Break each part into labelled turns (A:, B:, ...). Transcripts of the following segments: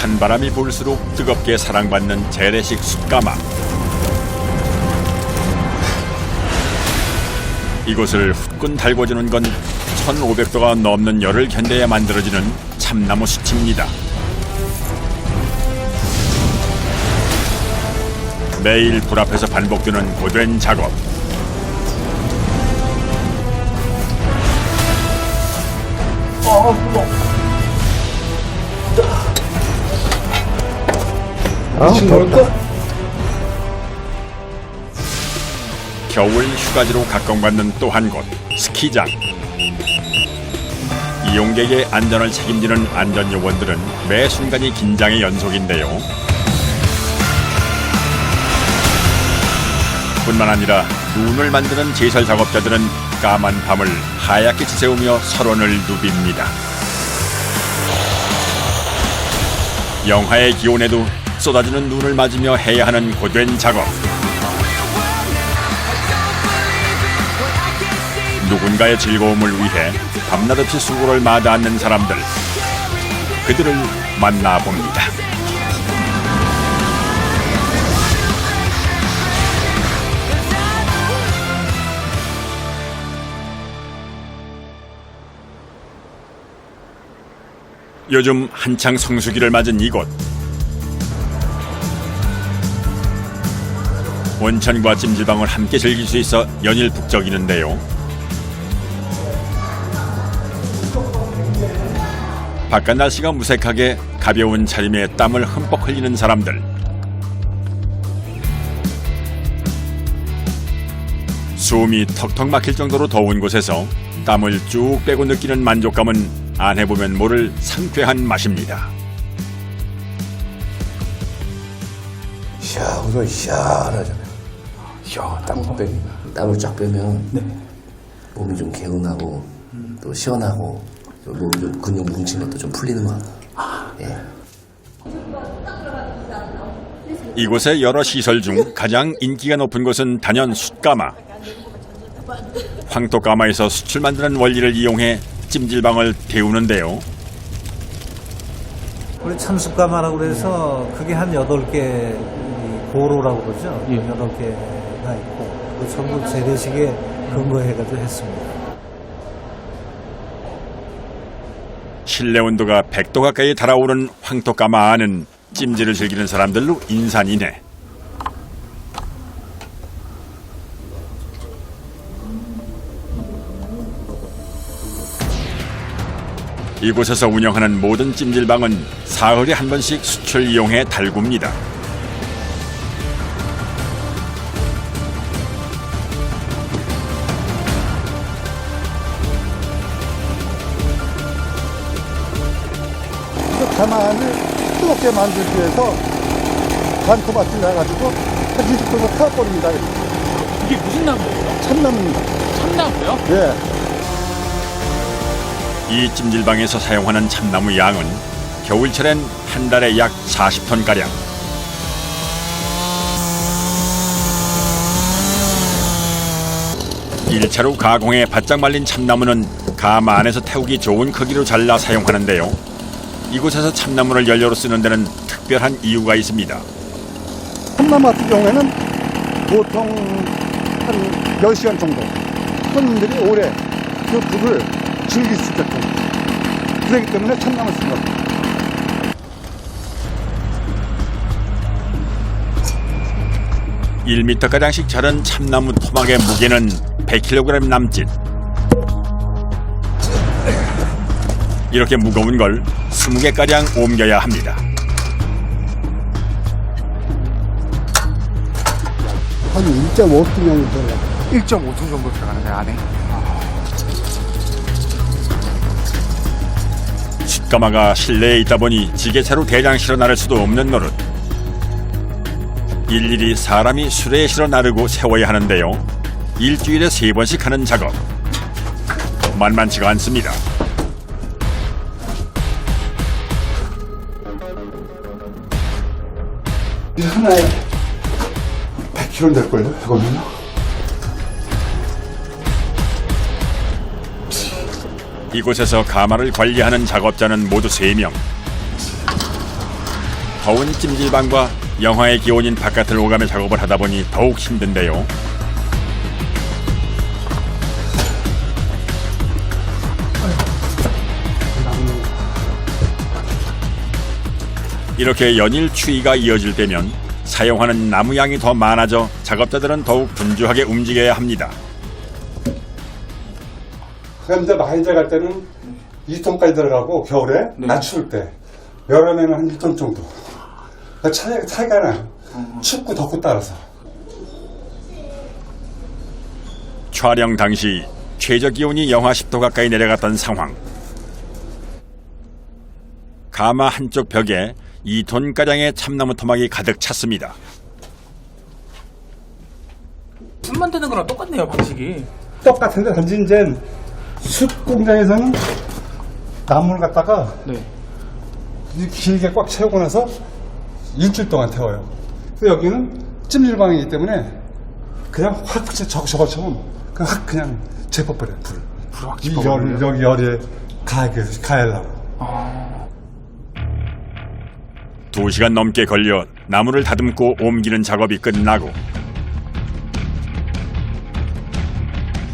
A: 찬바람이 불수록 뜨겁게 사랑받는 재래식 숯가마. 이곳을 후끈 달궈주는 건 1500도가 넘는 열을 견뎌야 만들어지는 참나무 숯입니다. 매일 불 앞에서 반복되는 고된 작업. 겨울 휴가지로 각광받는 또 한 곳, 스키장. 이용객의 안전을 책임지는 안전요원들은 매 순간이 긴장의 연속인데요. 뿐만 아니라 눈을 만드는 제설 작업자들은 까만 밤을 하얗게 지새우며 설원을 누빕니다. 영하의 기온에도 쏟아지는 눈을 맞으며 해야 하는 고된 작업. 누군가의 즐거움을 위해 밤낮 없이 수고를 마다 않는 사람들, 그들을 만나봅니다. 요즘 한창 성수기를 맞은 이곳. 온천과 찜질방을 함께 즐길 수 있어 연일 북적이는데요. 바깥 날씨가 무색하게 가벼운 차림에 땀을 흠뻑 흘리는 사람들. 숨이 턱턱 막힐 정도로 더운 곳에서 땀을 쭉 빼고 느끼는 만족감은 안 해보면 모를 상쾌한 맛입니다.
B: 우선 시원하잖아요. 땀을 쫙 빼면 몸이 좀 개운하고 또 시원하고 몸이 좀 근육 뭉친 것도 좀 풀리는 것 같아요. 예.
A: 이곳의 여러 시설 중 가장 인기가 높은 곳은 단연 숯가마. 황토가마에서 숯을 만드는 원리를 이용해 찜질방을 데우는데요.
C: 우리 참숯가마라고 그래서 그게 한 8개 고로라고 그러죠. 8개가 있고 그 전부 재래식에 근거해가지고 했습니다.
A: 실내 온도가 100도 가까이 달아오른 황토가마 안은 찜질을 즐기는 사람들로 인산이네. 이곳에서 운영하는 모든 찜질방은 사흘에 한 번씩 숯을 이용해 달굽니다.
D: 가마를 뜨겁게 만들기 위해서 반토밭을 내가지고 한 20도로 타버립니다.
E: 이게 무슨 나무예요?
D: 참나무입니다.
E: 참나무요?
D: 예.
A: 이 찜질방에서 사용하는 참나무 양은 겨울철엔 한 달에 약 40톤가량. 일차로 가공해 바짝 말린 참나무는 가마 안에서 태우기 좋은 크기로 잘라 사용하는데요. 이곳에서 참나무를 연료로 쓰는 데는 특별한 이유가 있습니다.
D: 참나무 같은 경우에는 보통 한 10시간 정도 손님들이 오래 그 불을 즐길 수 있게끔, 그렇기 때문에 참나무 쓴 겁니다.
A: (1m가량씩) 자른 참나무 토막의 무게는 100kg 남짓. 이렇게 무거운 걸 20개가량 옮겨야 합니다.
D: 한 1.5톤 정도 들어가요.
E: 1.5톤 정도 들어가는 거예요, 안에?
A: 숯가마가 실내에 있다 보니 지게차로 대장 실어 나를 수도 없는 노릇. 일일이 사람이 수레에 실어 나르고 세워야 하는데요. 일주일에 3번씩 하는 작업. 만만치가 않습니다.
D: 이 하나에 100kg 될걸요, 이거는요?
A: 이곳에서 가마를 관리하는 작업자는 모두 3명. 더운 찜질방과 영하의 기온인 바깥을 오가며 작업을 하다 보니 더욱 힘든데요. 이렇게 연일 추위가 이어질 때면 사용하는 나무 양이 더 많아져 작업자들은 더욱 분주하게 움직여야 합니다.
D: 그런데 많이 들어갈 때는 2톤까지 들어가고 겨울에 낮 추울 때 여름에는 한 1톤 정도. 그 차이가 나요. 춥고 덥고 따라서.
A: 촬영 당시 최저 기온이 영하 10도 가까이 내려갔던 상황. 가마 한쪽 벽에 2톤가량의 참나무 토막이 가득 찼습니다.
E: 불 만드는 거랑 똑같네요, 방식이.
D: 똑같은데 단지 이제 숯 공장에서는 나무를 갖다가
E: 네.
D: 길게 꽉 채우고 나서 일주일 동안 태워요. 그래서 여기는 찜질방이기 때문에 그냥 확 저것처럼 그냥 확 그냥 재퍼버려요. 불을
E: 불을 확
D: 이
E: 짚어버려요?
D: 여기 열에 가야려고.
A: 2시간 넘게 걸려 나무를 다듬고 옮기는 작업이 끝나고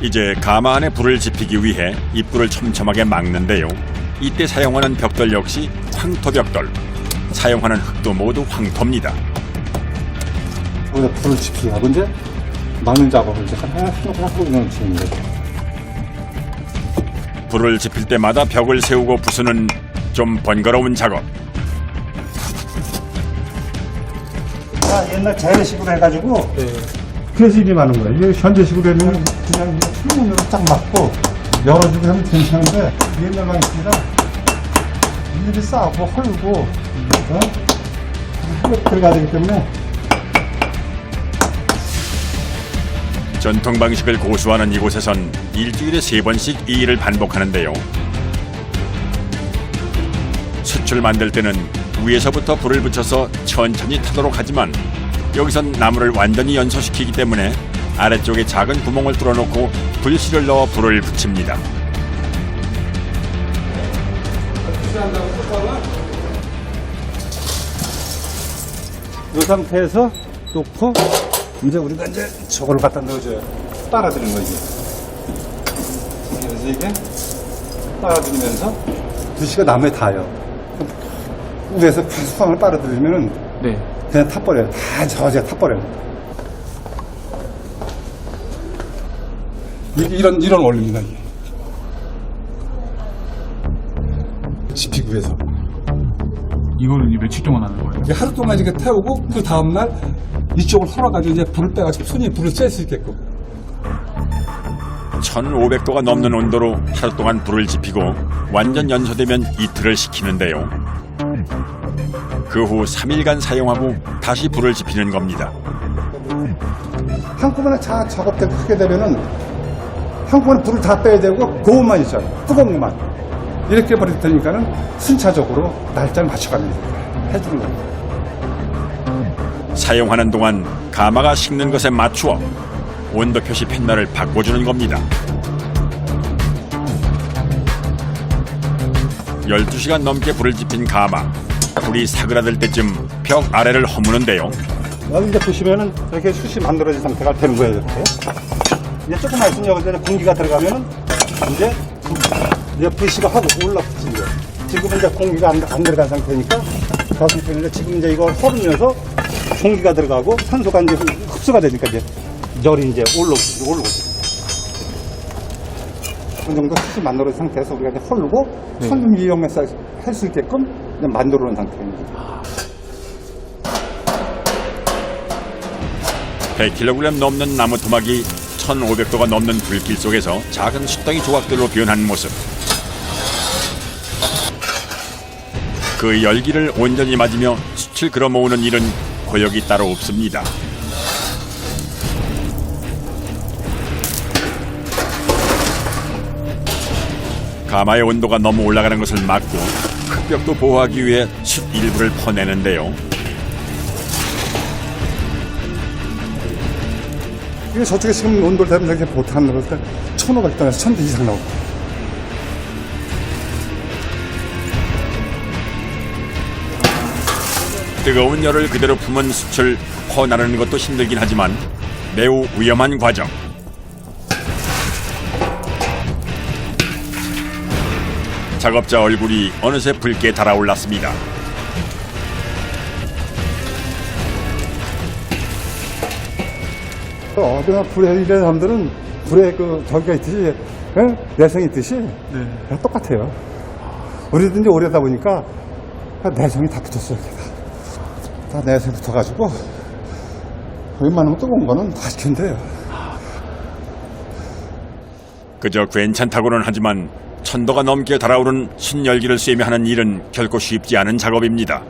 A: 이제 가마 안에 불을 지피기 위해 입구를 촘촘하게 막는데요. 이때 사용하는 벽돌 역시 황토벽돌. 사용하는 흙도 모두 황토입니다.
D: 여기다 불을 지피고 이제 막는 작업을 이제 하나씩 그냥 지는 거죠.
A: 불을 지필 때마다 벽을 세우고 부수는 좀 번거로운 작업.
D: 옛날 재래식으로 해가지고 그래서 일이 많은 거예요. 이게 현대식으로 하면 그냥 창문으로 딱 막고 열어주고 하면 괜찮은데 옛날 방식이라 일일이 싸고 헐고 하고 들어가야 되기 때문에
A: 전통 방식을 고수하는 이곳에선 일주일에 3번씩 이 일을 반복하는데요. 숯을 만들 때는 위에서부터 불을 붙여서 천천히 타도록 하지만 여기선 나무를 완전히 연소시키기 때문에 아래쪽에 작은 구멍을 뚫어놓고 불씨를 넣어 불을 붙입니다.
D: 이 상태에서 놓고 이제 우리가 이제 저걸 갖다 넣어줘요. 빨아들이는 거지. 그래서 이게 빨아들이면서 2시간 나무에 닿아요. 위에서 수상을 빨아들이면은
E: 네.
D: 그냥 타버려요. 다 저지가 타버려요. 이게 이런 원리입니다. 이게. 지피기 위해서.
E: 이거는 이제 며칠 동안 하는 거예요?
D: 이게 하루 동안 이렇게 태우고 그 다음날 이쪽을 헐어가지고 이제 불을 빼가지고 손이 불을 쐴 수 있게끔.
A: 1500도가 넘는 온도로 하루 동안 불을 지피고 완전 연소되면 이틀을 식히는데요. 그 후 3일간 사용하고 다시 불을 지피는 겁니다.
D: 한꺼번에 작업되고 크게 되면은 한꺼번에 불을 다 빼야 되고 고온만 있잖아요. 뜨거운 것만. 이렇게 버릴 테니까는 순차적으로 날짜를 맞춰가면 해주는 겁니다.
A: 사용하는 동안 가마가 식는 것에 맞추어 온도 표시 펜날을 바꿔주는 겁니다. 12시간 넘게 불을 지핀 가마. 불이 사그라들 때쯤 벽 아래를 허무는데요.
D: 여기 이제 보시면은 이렇게 숯이 만들어진 상태가 되는 거예요. 이렇게. 이제 조금만 있으면 여기서 공기가 들어가면은 이제 불씨가 하고 올라붙는 거예요. 지금은 이제 공기가 안 들어간 상태니까 그 상태인데 지금 이제 이걸 헐으면서 공기가 들어가고 산소가 이제 흡수가 되니까 이제 열이 이제 올라오고 있습니다. 그 정도 숯이 만들어진 상태에서 우리가 이제 헐르고 손님 이용해서 할 수 있게끔 이제 만들어 놓은 상태입니다.
A: 100kg 넘는 나무 토막이 1500도가 넘는 불길 속에서 작은 숯덩이 조각들로 변한 모습. 그 열기를 온전히 맞으며 숯을 걸어 모으는 일은 고역이 따로 없습니다. 가마의 온도가 너무 올라가는 것을 막고 흙벽도 보호하기 위해 숯 일부를 퍼내는데요.
D: 이게 저쪽에 지금 온도를 대면 이렇게 보통 한 1,500도에서 1,000도 이상 나오고.
A: 뜨거운 열을 그대로 품은 숯을 퍼나르는 것도 힘들긴 하지만 매우 위험한 과정. 작업자 얼굴이 어느새 붉게 달아올랐습니다.
D: 어디나 불에 일하는 사람들은 불에 저기가 있듯이, 내성이 있듯이 다 똑같아요. 우리도 이제 오래다 보니까 내성이 다 붙었어요. 다 내성이 붙어가지고 웬만하면 뜨거운 거는 다 시킨대요.
A: 그저 괜찮다고는 하지만 천도가 넘게 달아오른 순열기를 쐬며 하는 일은 결코 쉽지 않은 작업입니다.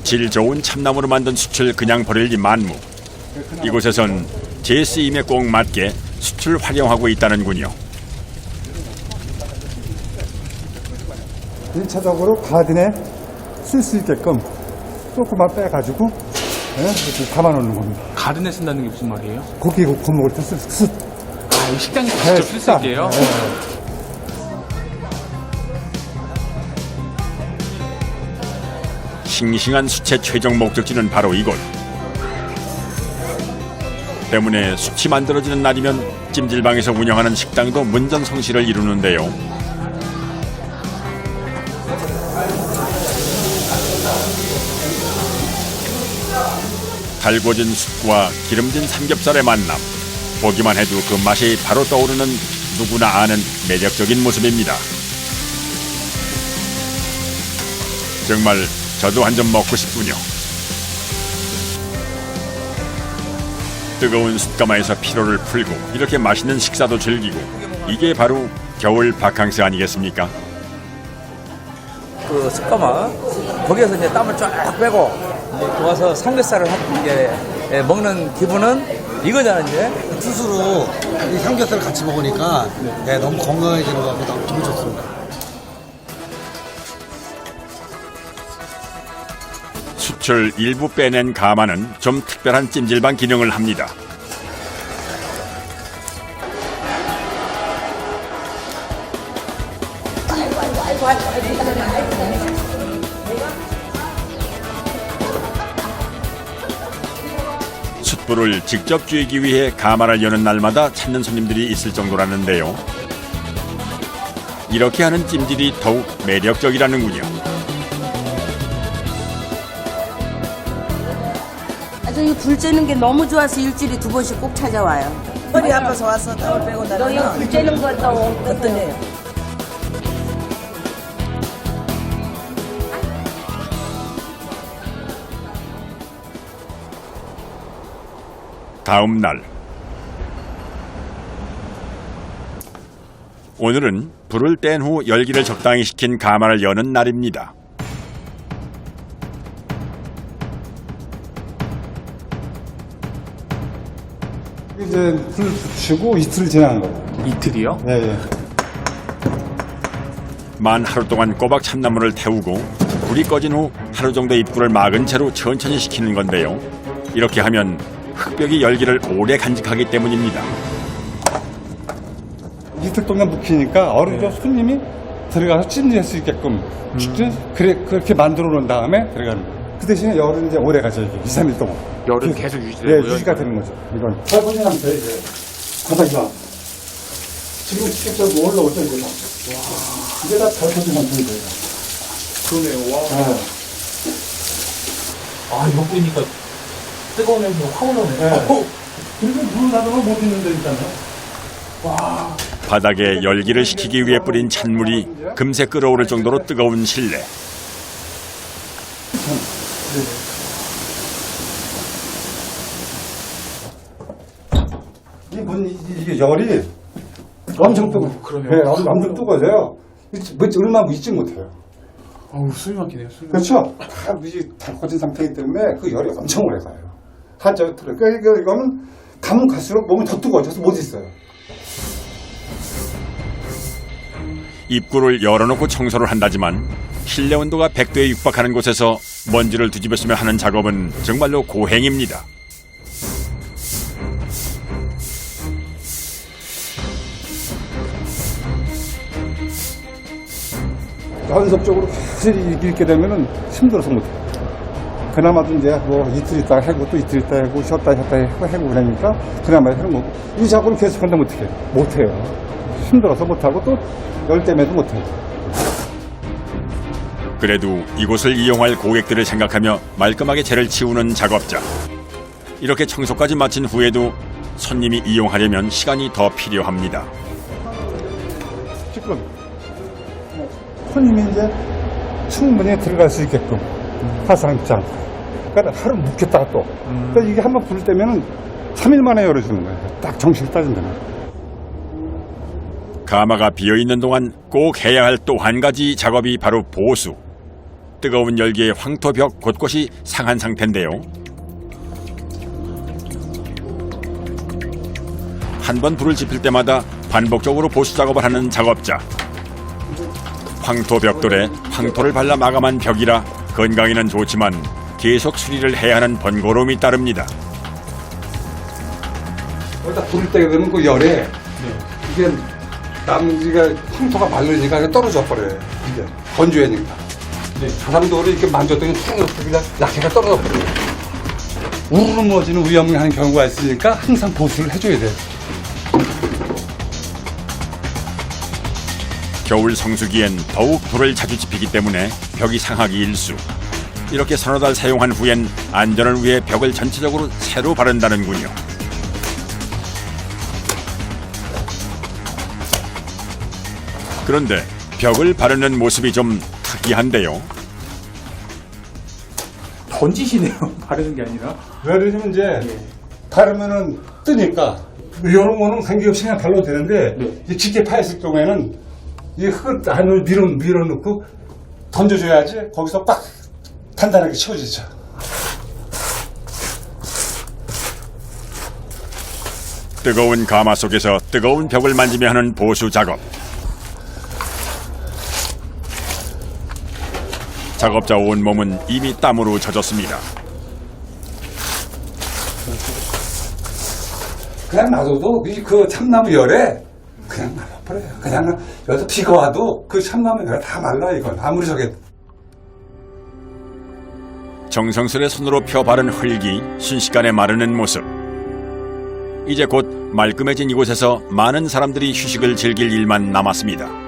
A: 질 좋은 참나무로 만든 숯을 그냥 버릴리 만무. 이곳에선 제 쓰임에 꼭 맞게 숯을 활용하고 있다는군요.
D: 1차적으로 가든에 쓸 수 있게끔 조금만 빼가지고 이렇게 담아놓는 겁니다.
E: 가든에 쓴다는 게 무슨 말이에요?
D: 고기 구워 먹을 때 숯.
E: 아, 이 식당에서 직접 쓸 수 있게요?
A: 싱싱한 숯의 최종 목적지는 바로 이곳. 때문에 숯이 만들어지는 날이면 찜질방에서 운영하는 식당도 문전성시를 이루는데요. 달궈진 숯과 기름진 삼겹살의 만남. 보기만 해도 그 맛이 바로 떠오르는 누구나 아는 매력적인 모습입니다. 정말 저도 한 점 먹고 싶군요. 뜨거운 숯가마에서 피로를 풀고 이렇게 맛있는 식사도 즐기고 이게 바로 겨울 바캉스 아니겠습니까?
F: 그 숯가마 거기에서 이제 땀을 쫙 빼고 이제 와서 삼겹살을 이제 먹는 기분은 이거잖아 이제.
G: 숯으로 이 삼겹살을 같이 먹으니까 너무 건강해지는 것 같고 너무 기분 좋습니다.
A: 숯을 일부 빼낸 가마는 좀 특별한 찜질방 기능을 합니다. 숯불을 직접 쬐기 위해 가마를 여는 날마다 찾는 손님들이 있을 정도라는데요. 이렇게 하는 찜질이 더욱 매력적이라는군요.
H: 아주 이불 쬐는 게 너무 좋아서 일주일에 2번씩 꼭 찾아와요.
I: 머리 아파서 와서 땀을 빼고
H: 너
I: 나면
H: 이거 불 쬐는 것도 어떠해요?
A: 다음 날 오늘은 불을 뗀 후 열기를 적당히 식힌 가마를 여는 날입니다.
D: 이제 불 붙이고 이틀 지난 거예요.
E: 이틀이요?
D: 예.
A: 만 하루 동안 꼬박 참나무를 태우고 불이 꺼진 후 하루 정도 입구를 막은 채로 천천히 식히는 건데요. 이렇게 하면 흙벽이 열기를 오래 간직하기 때문입니다.
D: 이틀 동안 묵히니까 어느 손님이 들어가서 찜질할 수 있게끔 그렇게 만들어 놓은 다음에 들어가는 거예요. 그 대신에 열은 이제 오래 가죠. 이게 2, 3일 동안.
E: 열은 계속 유지되고요?
D: 유지가 되는 거죠. 이건 설거지 상태 이제 바닥이가 지금 직접 올라오죠 이제 다. 이게 다 설거지 상태인 거예요.
E: 그러네요. 와. 아, 이거 보니까 뜨거운 냄새가 확 올라오네.
D: 그리고 물 놔두면 못 있는 데 있잖아요.
A: 바닥에 열기를 식히기 위해 뿌린 찬물이 금세 끓어오를 정도로 뜨거운 실내.
D: 이게 열이 엄청 뜨거.
E: 그러네요.
D: 네, 엄청 뜨거워져요. 얼마 잊지 못해요.
E: 어우, 숨이 막히네요.
D: 그렇죠? 다 무지 달궈진 상태이기 때문에 그 열이 엄청 오래 가요. 하죠. 그러니까 이거는 가면 갈수록 몸이 더 뜨거워져서 못 있어요.
A: 입구를 열어놓고 청소를 한다지만 실내 온도가 100도에 육박하는 곳에서 먼지를 뒤집어쓰며 하는 작업은 정말로 고행입니다.
D: 연속적으로 계속 이렇게 되면은 힘들어서 못해. 그나마도 이제 뭐 이틀 있다가 해고 또 이틀 있다가 해고 쉬었다 해고 그러니까 그나마 하는 거고. 이 작업을 계속 한다면 어떻게 해? 못해요. 힘들어서 못하고 또 열 때문에도 못해요.
A: 그래도 이곳을 이용할 고객들을 생각하며 말끔하게 재를 치우는 작업자. 이렇게 청소까지 마친 후에도 손님이 이용하려면 시간이 더 필요합니다.
D: 지금 손님이 이제 충분히 들어갈 수 있게끔 화상지 않고. 그러니까 하루 묵혔다가 또. 그러니까 이게 한번 부를 때면은 3일 만에 열어주는 거예요. 딱 정식을 따진다면.
A: 가마가 비어있는 동안 꼭 해야 할 또 한 가지 작업이 바로 보수. 뜨거운 열기에 황토벽 곳곳이 상한 상태인데요. 한 번 불을 지필 때마다 반복적으로 보수 작업을 하는 작업자. 황토벽돌에 황토를 발라 마감한 벽이라 건강에는 좋지만 계속 수리를 해야 하는 번거로움이 따릅니다.
J: 여기다 불을 때게 되면 그 열에 이게 나무지가 황토가 마르니까 그냥 떨어져 버려요. 이게 건조해니까. 사람도 이렇게 만졌더니 툭 그냥 약해가 떨어져 버려요. 우르르무어지는 위험이 하는 경우가 있으니까 항상 보수를 해줘야 돼요.
A: 겨울 성수기엔 더욱 불을 자주 지피기 때문에 벽이 상하기 일쑤. 이렇게 서너 달 사용한 후엔 안전을 위해 벽을 전체적으로 새로 바른다는군요. 그런데 벽을 바르는 모습이 좀 특이한데요.
E: 던지시네요. 바르는 게 아니라.
D: 왜 그러냐면 이제 바르면은 뜨니까 이런 거는 관계없이 그냥 발라도 되는데 이 짙게 파였을 경우에는 이 흙을 안을 밀어넣고 던져줘야지 거기서 꽉 단단하게 채워지죠.
A: 뜨거운 가마 속에서 뜨거운 벽을 만지며 하는 보수 작업. 작업자 온몸은 이미 땀으로 젖었습니다.
J: 그냥 놔둬도 그 참나무 열에 그냥 말라버려요. 그냥 여기서 비가 와도 그 참나무 열에 다 말라 이건 아무리 저게.
A: 정성스레 손으로 펴 바른 흙이 순식간에 마르는 모습. 이제 곧 말끔해진 이곳에서 많은 사람들이 휴식을 즐길 일만 남았습니다.